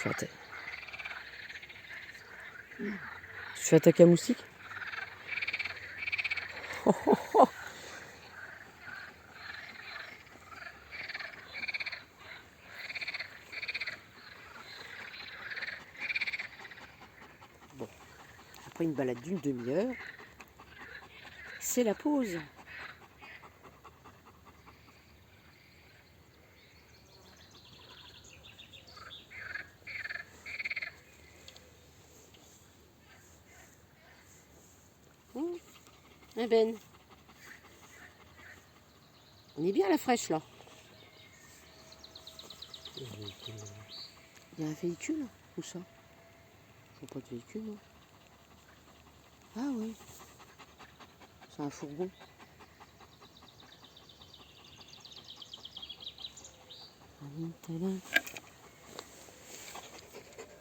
fais attaquer. Tu fais attaquer un moustique? Oh, oh, oh. Bon, après une balade d'une demi-heure, c'est la pause. Ben, on est bien à la fraîche là. Il y a un véhicule? Où ça? Je vois pas de véhicule. Non. Ah oui. C'est un fourgon. Ah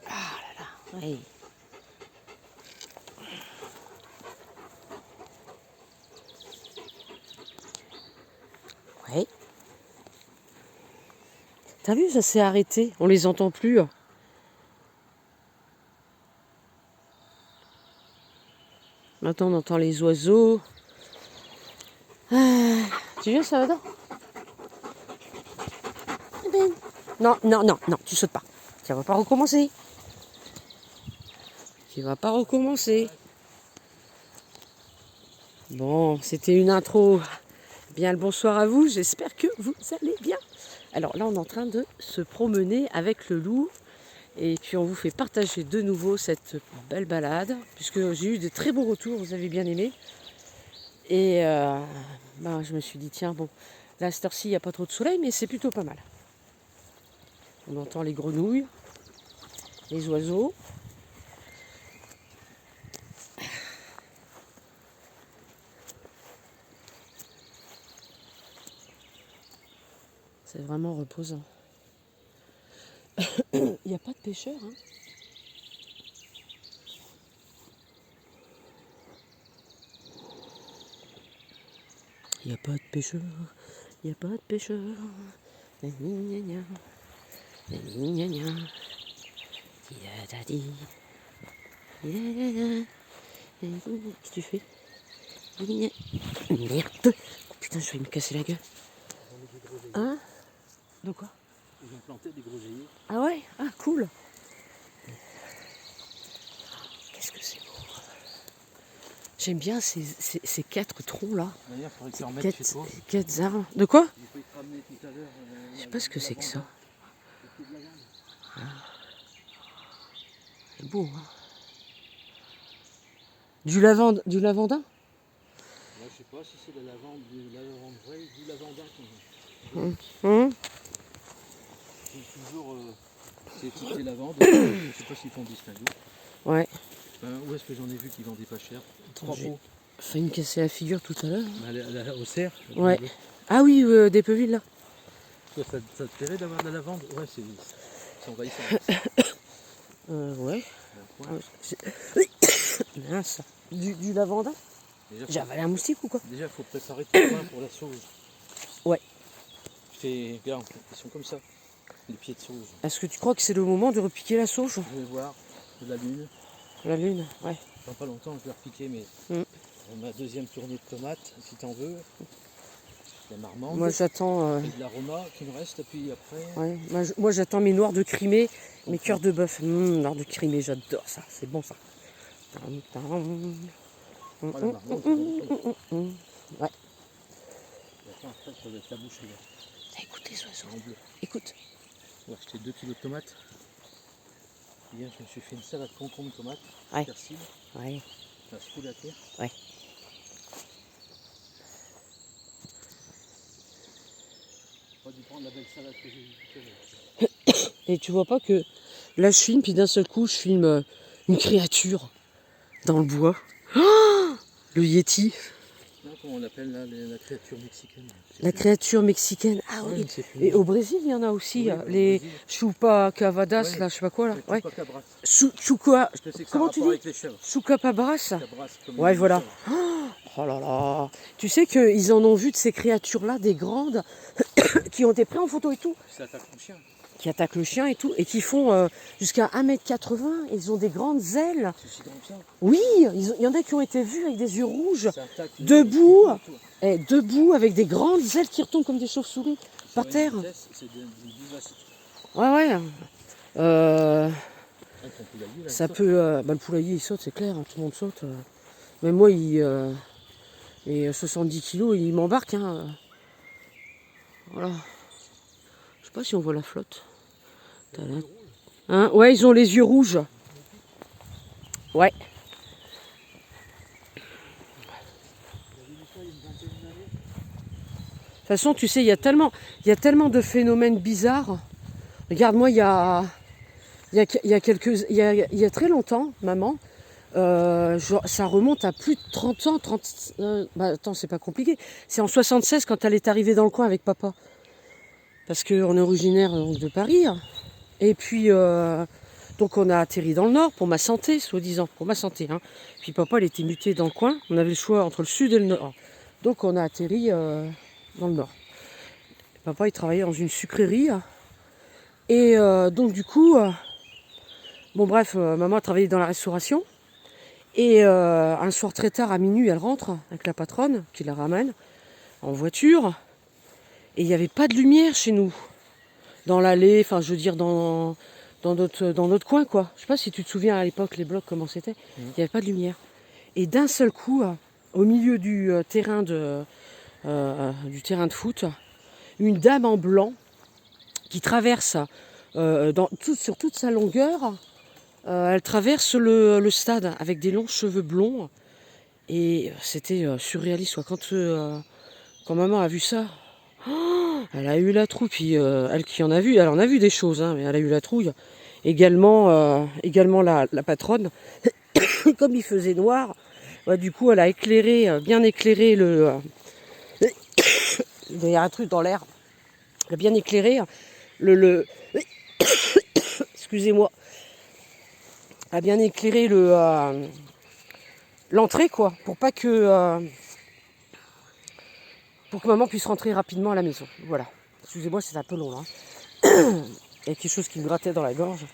là là, oui. Ouais. T'as vu, ça s'est arrêté. On les entend plus. Maintenant, on entend les oiseaux. Ah, tu viens, ça va? Ben. Non, non, non, non, tu sautes pas. Ça va pas recommencer. Tu vas pas recommencer. Bon, c'était une intro. Bien le bonsoir à vous, j'espère que vous allez bien. Alors là, on est en train de se promener avec le loup. Et puis on vous fait partager de nouveau cette belle balade. Puisque j'ai eu de très bons retours, vous avez bien aimé. Et je me suis dit, tiens, bon, là, à cette heure-ci, il n'y a pas trop de soleil, mais c'est plutôt pas mal. On entend les grenouilles, les oiseaux. C'est vraiment reposant. Il n'y a pas de pêcheurs, hein. Il n'y a pas de pêcheurs, il n'y a pas de pêcheurs. Gna gna gna. Qu'est-ce que tu fais? Merde! Putain, je vais me casser la gueule. Hein? De quoi? Ils ont planté des groseilliers. Ah ouais? Ah cool! Qu'est-ce que c'est beau! J'aime bien ces quatre troncs là. D'ailleurs, il faudrait que tu en mettes chez toi. Quatre arbres. De quoi? J'ai failli te ramener tout à l'heure. Je sais pas ce que c'est que ça. Ah. C'est beau, hein? Du lavandin? Ouais, je sais pas si c'est de la lavande vraie ou du lavandin. C'est toujours ces petites lavandes. Je sais pas s'ils font distinguer. Ouais. Où est-ce que j'en ai vu qui vendaient pas cher? 3 J'ai pots. failli me casser la figure tout à l'heure. Au cerf. Ouais. Ah oui, d'Épeville là. Toi, ça te plairait d'avoir de la lavande? Ouais, c'est envahissant. Ouais. Ouais. Mince. Du lavandin? J'ai avalé un moustique ou quoi? Déjà, il faut préparer ton pain pour la sauge. Ouais. Regarde, ils sont comme ça, les pieds de sauge. Est-ce que tu crois que c'est le moment de repiquer la sauge? Je vais voir, la lune. La lune, ouais. Dans pas longtemps, je vais repiquer ma deuxième tournée de tomates, si t'en veux. La marmande. Moi j'attends. Et de l'aroma qui me reste, puis après. Ouais. Moi j'attends mes noirs de Crimée, mes cœurs de bœuf. Noirs de Crimée, j'adore ça, c'est bon ça. La marmande, Ouais. Attends, après, ça va être la bouche là. Écoute les oiseaux. En bleu. Écoute. On va acheter 2 kg de tomates. Hier, je me suis fait une salade concombre tomate, Ouais. persil. Ouais. Ça se fout la terre. Ouais. Pas dû prendre la belle salade que j'ai eue tout à l'heure. Et tu vois pas que là je filme, puis d'un seul coup je filme une créature dans le bois. Oh, le Yeti. Non, comment on l'appelle là, la créature mexicaine? La créature mexicaine. Ah oui. Et au Brésil, il y en a aussi les chupacabras, là, je sais pas quoi là. Ouais. Comment tu dis? Chupacabras. Ouais, voilà. Oh là là. Tu sais qu'ils en ont vu de ces créatures-là, des grandes, qui ont été prises en photo et tout. Ça attaque ton chien. qui attaquent le chien et tout, et qui font jusqu'à 1,80 m. Ils ont des grandes ailes. C'est aussi grand que ça. Oui, il y en a qui ont été vus avec des yeux rouges, debout, debout avec des grandes ailes qui retombent comme des chauves-souris par terre. C'est d'une vivacité. Ouais. Ton poulailler, là, Ça peut. Le poulailler il saute, c'est clair, hein, tout le monde saute. Même moi, et 70 kilos, il m'embarque. Hein. Voilà. Je sais pas si on voit la flotte. Hein, ouais, ils ont les yeux rouges. Ouais. De toute façon, tu sais, il y a tellement de phénomènes bizarres. Regarde, moi, il y a très longtemps, maman, ça remonte à plus de 30 ans, attends, c'est pas compliqué. C'est en 76 quand elle est arrivée dans le coin avec papa. Parce qu'on est originaire donc, de Paris. Et puis, donc on a atterri dans le nord pour ma santé, soi-disant, pour ma santé. Hein. Puis papa, il était muté dans le coin. On avait le choix entre le sud et le nord. Donc on a atterri dans le nord. Papa, il travaillait dans une sucrerie. Et donc du coup, maman a travaillé dans la restauration. Et un soir très tard, à minuit, elle rentre avec la patronne qui la ramène en voiture. Et il n'y avait pas de lumière chez nous. Dans l'allée, enfin je veux dire dans notre coin quoi. Je sais pas si tu te souviens à l'époque les blocs comment c'était. Il n'y avait pas de lumière. Et d'un seul coup, au milieu du terrain de foot, une dame en blanc qui traverse sur toute sa longueur, elle traverse le stade avec des longs cheveux blonds. Et c'était surréaliste quoi. Quand maman a vu ça, elle a eu la trouille. Puis elle qui en a vu, elle en a vu des choses, hein, mais elle a eu la trouille. Également la patronne, comme il faisait noir, du coup elle a bien éclairé le. Il y a un truc dans l'air. Elle a bien éclairé le excusez-moi. Elle a bien éclairé l'entrée quoi, pour que maman puisse rentrer rapidement à la maison. Voilà. Excusez-moi, c'est un peu long là. Il y a quelque chose qui me grattait dans la gorge.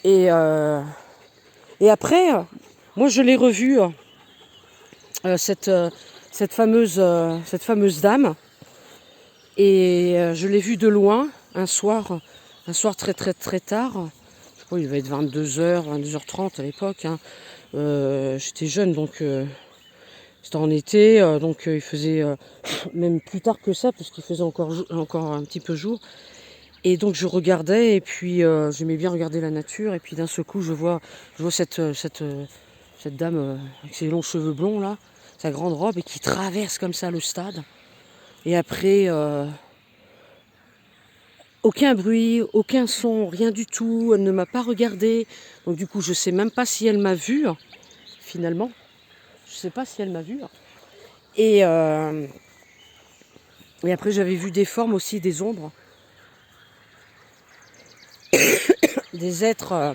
Et après, moi je l'ai revue, cette fameuse dame. Et je l'ai vue de loin un soir très très très tard. Je crois qu'il devait être 22h, 22h30 à l'époque. Hein. J'étais jeune donc c'était en été, donc il faisait même plus tard que ça, parce qu'il faisait encore un petit peu jour. Et donc je regardais, et puis j'aimais bien regarder la nature, et puis d'un seul coup je vois cette dame avec ses longs cheveux blonds là, sa grande robe, et qui traverse comme ça le stade. Et après, aucun bruit, aucun son, rien du tout, elle ne m'a pas regardé. Donc du coup je sais même pas si elle m'a vue, finalement. Je sais pas si elle m'a vue. Et après j'avais vu des formes aussi, des ombres. Des êtres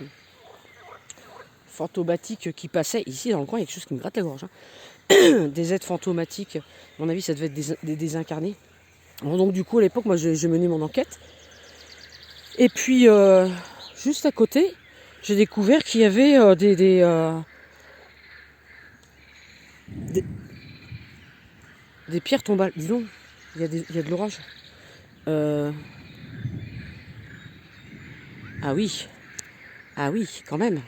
fantomatiques qui passaient. Ici dans le coin il y a quelque chose qui me gratte la gorge. Hein. Des êtres fantomatiques. À mon avis ça devait être des désincarnés. Alors, donc du coup à l'époque moi j'ai mené mon enquête. Et puis juste à côté j'ai découvert qu'il y avait des pierres tombales. Dis donc, il y a de l'orage. Ah oui, quand même.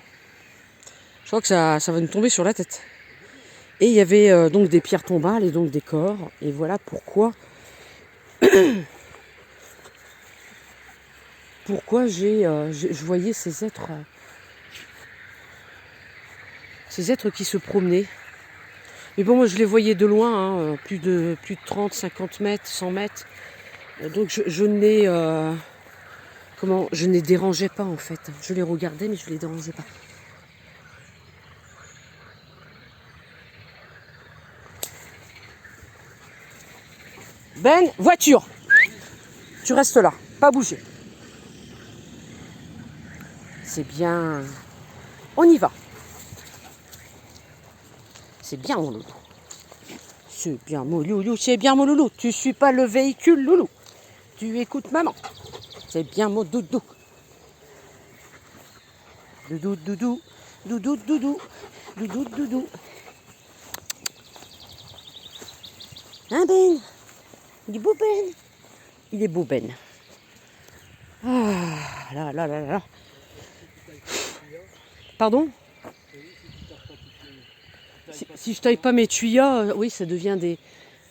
Je crois que ça va nous tomber sur la tête. Et il y avait donc des pierres tombales et donc des corps. Et voilà pourquoi je voyais ces êtres qui se promenaient. Mais bon, moi je les voyais de loin, hein, plus de 30, 50 mètres, 100 mètres. Donc je ne les dérangeais pas en fait. Je les regardais mais je ne les dérangeais pas. Ben, voiture! Tu restes là, pas bouger. C'est bien. On y va. C'est bien mon loulou. C'est bien mon loulou, c'est bien mon loulou. Tu suis pas le véhicule loulou. Tu écoutes maman. C'est bien mon doudou. Doudou, doudou, doudou, doudou, doudou, doudou. Hein Ben? Il est beau Ben? Il est beau Ben. Ah là là là là. Pardon? Si je taille pas mes tuyas, oui, ça devient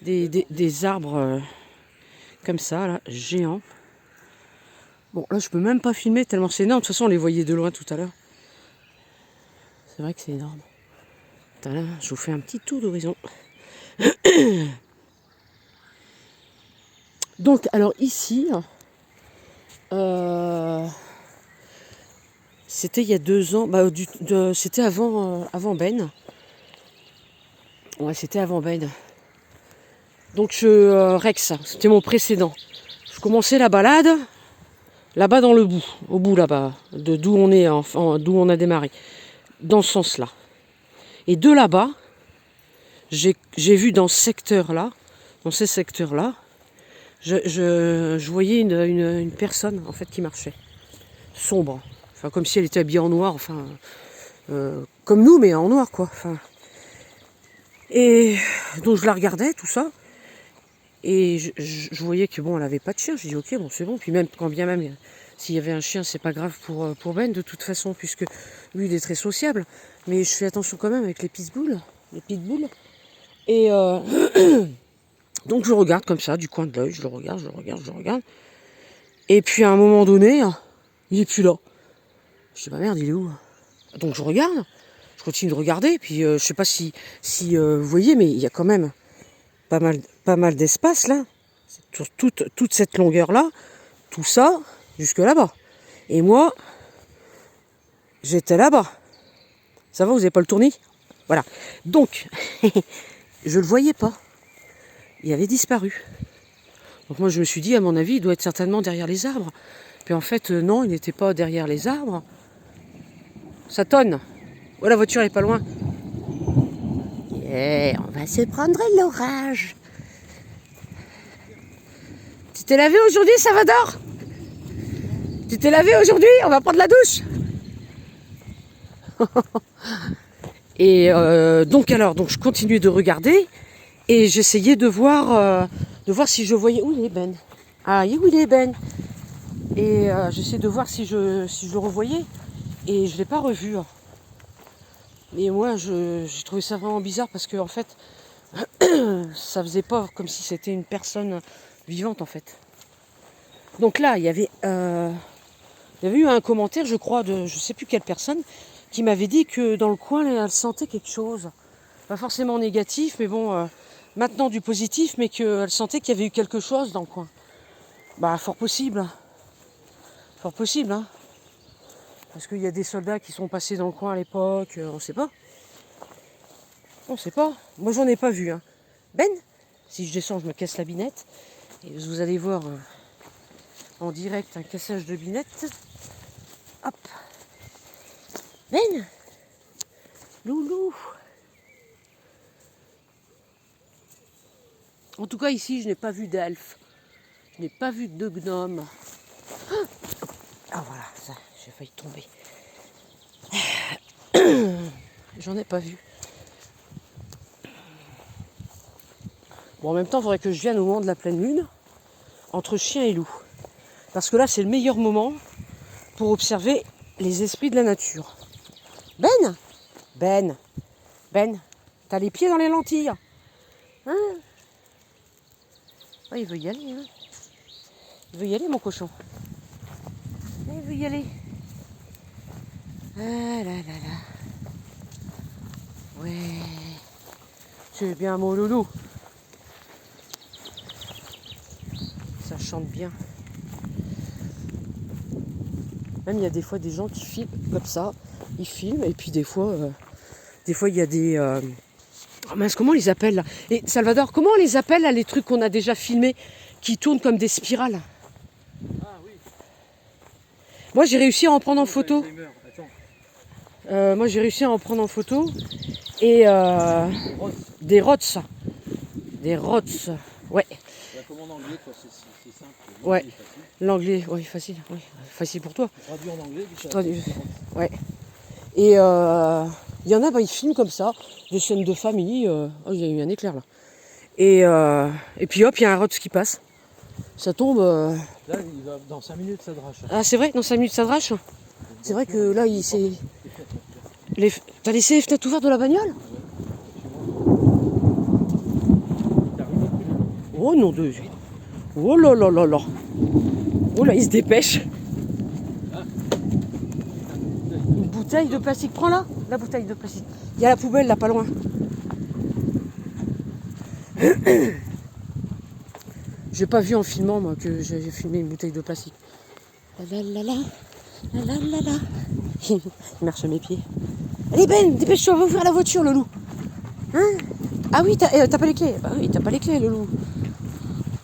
des arbres comme ça, là, géants. Bon, là, je peux même pas filmer tellement c'est énorme. De toute façon, on les voyait de loin tout à l'heure. C'est vrai que c'est énorme. Attends, là, je vous fais un petit tour d'horizon. Donc, alors ici, c'était il y a 2 ans. Bah, c'était avant Ben. Ouais, c'était avant Ben. Donc, Rex, c'était mon précédent. Je commençais la balade, là-bas dans le bout, au bout là-bas, d'où on est, enfin, d'où on a démarré, dans ce sens-là. Et de là-bas, j'ai vu dans ce secteur-là, dans ces secteurs-là, je voyais une personne en fait qui marchait, sombre, enfin comme si elle était habillée en noir, enfin comme nous mais en noir quoi. Enfin, et donc je la regardais tout ça. Et je voyais que bon, elle avait pas de chien. J'ai dit ok, bon c'est bon. Puis même quand bien même s'il y avait un chien, c'est pas grave pour Ben de toute façon, puisque lui il est très sociable. Mais je fais attention quand même avec les pitbulls. Et donc je regarde comme ça, du coin de l'œil, je le regarde. Et puis à un moment donné, il est plus là. Je dis bah merde, il est où? Donc je regarde, je continue de regarder. Puis je sais pas si vous voyez, mais il y a quand même pas mal d'espace là, sur toute cette longueur là, tout ça, jusque là-bas. Et moi, j'étais là-bas. Ça va, vous n'avez pas le tournis? Voilà. Donc, je le voyais pas. Il avait disparu. Donc moi je me suis dit, à mon avis, il doit être certainement derrière les arbres. Puis en fait, non, il n'était pas derrière les arbres. Ça tonne. Oh, la voiture est pas loin. Yeah, on va se prendre l'orage. Tu t'es lavé aujourd'hui, Salvador? Tu t'es lavé aujourd'hui? On va prendre la douche. Et donc je continuais de regarder et j'essayais de voir si je voyais où il est Ben. Ah, où il est Ben? Et j'essayais de voir si je le revoyais et je l'ai pas revu. Et moi, j'ai trouvé ça vraiment bizarre parce que en fait, ça faisait pas comme si c'était une personne vivante en fait. Donc là, il y avait eu un commentaire, je crois, de je sais plus quelle personne, qui m'avait dit que dans le coin, elle sentait quelque chose. Pas forcément négatif, mais bon, maintenant du positif, mais qu'elle sentait qu'il y avait eu quelque chose dans le coin. Bah, fort possible. Fort possible, hein. Parce qu'il y a des soldats qui sont passés dans le coin à l'époque, on sait pas. On sait pas. Moi, j'en ai pas vu, hein. Ben, si je descends, je me casse la binette. Et vous allez voir en direct un cassage de binette. Hop. Ben, loulou. En tout cas, ici, je n'ai pas vu d'elfe. Je n'ai pas vu de gnome. Ah voilà, ça, j'ai failli tomber. J'en ai pas vu. Bon, en même temps, il faudrait que je vienne au moment de la pleine lune, entre chien et loup. Parce que là, c'est le meilleur moment pour observer les esprits de la nature. Ben, t'as les pieds dans les lentilles. Hein? Oh, il veut y aller, hein. Il veut y aller, mon cochon. Il veut y aller. Ah là là là. Ouais. C'est bien mon loulou. Ça chante bien. Même il y a des fois des gens qui filment comme ça. Ils filment et puis des fois il y a des... Oh mince, comment on les appelle là? Et Salvador, comment on les appelle là, les trucs qu'on a déjà filmés qui tournent comme des spirales? Ah oui. Moi j'ai réussi à en prendre en photo. Moi j'ai réussi à en prendre en photo. Et des rots. Des rots. Ouais. La commande en anglais, quoi, c'est simple. Ouais. L'anglais, oui, facile. Oui. Facile pour toi. Traduit en anglais, puis ça Traduis. Ouais. Et il y en a, bah, ils filment comme ça, des scènes de famille. Oh, il y a eu un éclair là. Et puis hop, il y a un Rhodes qui passe. Ça tombe. Là, dans 5 minutes, ça drache. Ah, c'est vrai, dans 5 minutes ça drache. C'est vrai que là, il s'est. T'as laissé les fenêtres ouvertes de la bagnole? Oh non de. Oh là là là là. Oh là, il se dépêche. Une bouteille de plastique. Prends-la, la bouteille de plastique. Il y a la poubelle là, pas loin. J'ai pas vu en filmant moi que j'avais filmé une bouteille de plastique. La la la la la la la. Il marche à mes pieds. Allez Ben, dépêche-toi, va ouvrir la voiture le loup. Hein? Ah oui, t'as pas les clés. Bah oui, t'as pas les clés le loup.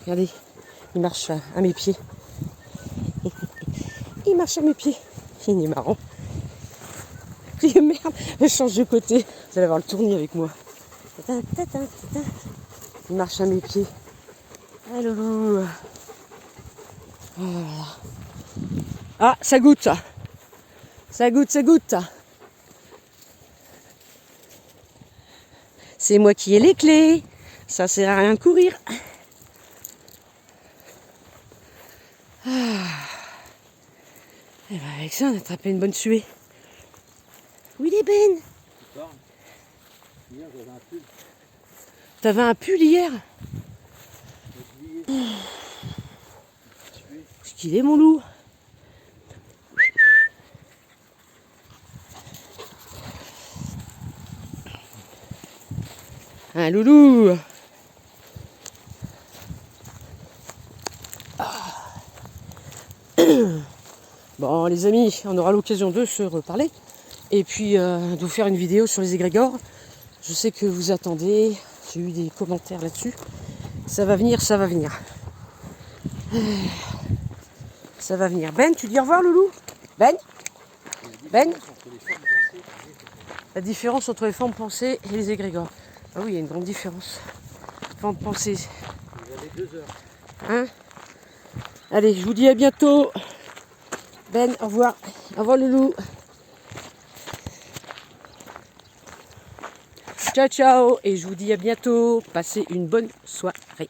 Regardez, il marche à mes pieds. Il marche à mes pieds. Il est marrant. Et merde, je change de côté. Vous allez avoir le tournis avec moi. Il marche à mes pieds. Ah le loup. Oh là là. Ah, ça goûte ça. Ça goûte, ça goûte. C'est moi qui ai les clés. Ça sert à rien de courir. Ah. Et ben avec ça, on a attrapé une bonne suée. Où il est Ben? Hier, j'avais un pull. T'avais un pull hier? C'est qu'il est mon loup. Un loulou. Bon les amis, on aura l'occasion de se reparler. Et puis de vous faire une vidéo sur les égrégores. Je sais que vous attendez. J'ai eu des commentaires là-dessus. Ça va venir, ça va venir. Ça va venir. Ben, tu dis au revoir loulou? Ben? Ben? La différence entre les formes pensées et les égrégores. Ah oui, il y a une grande différence. Forme pensée. Vous avez 2 heures. Hein? Allez, je vous dis à bientôt. Ben, au revoir. Au revoir loulou. Ciao ciao et je vous dis à bientôt. Passez une bonne soirée.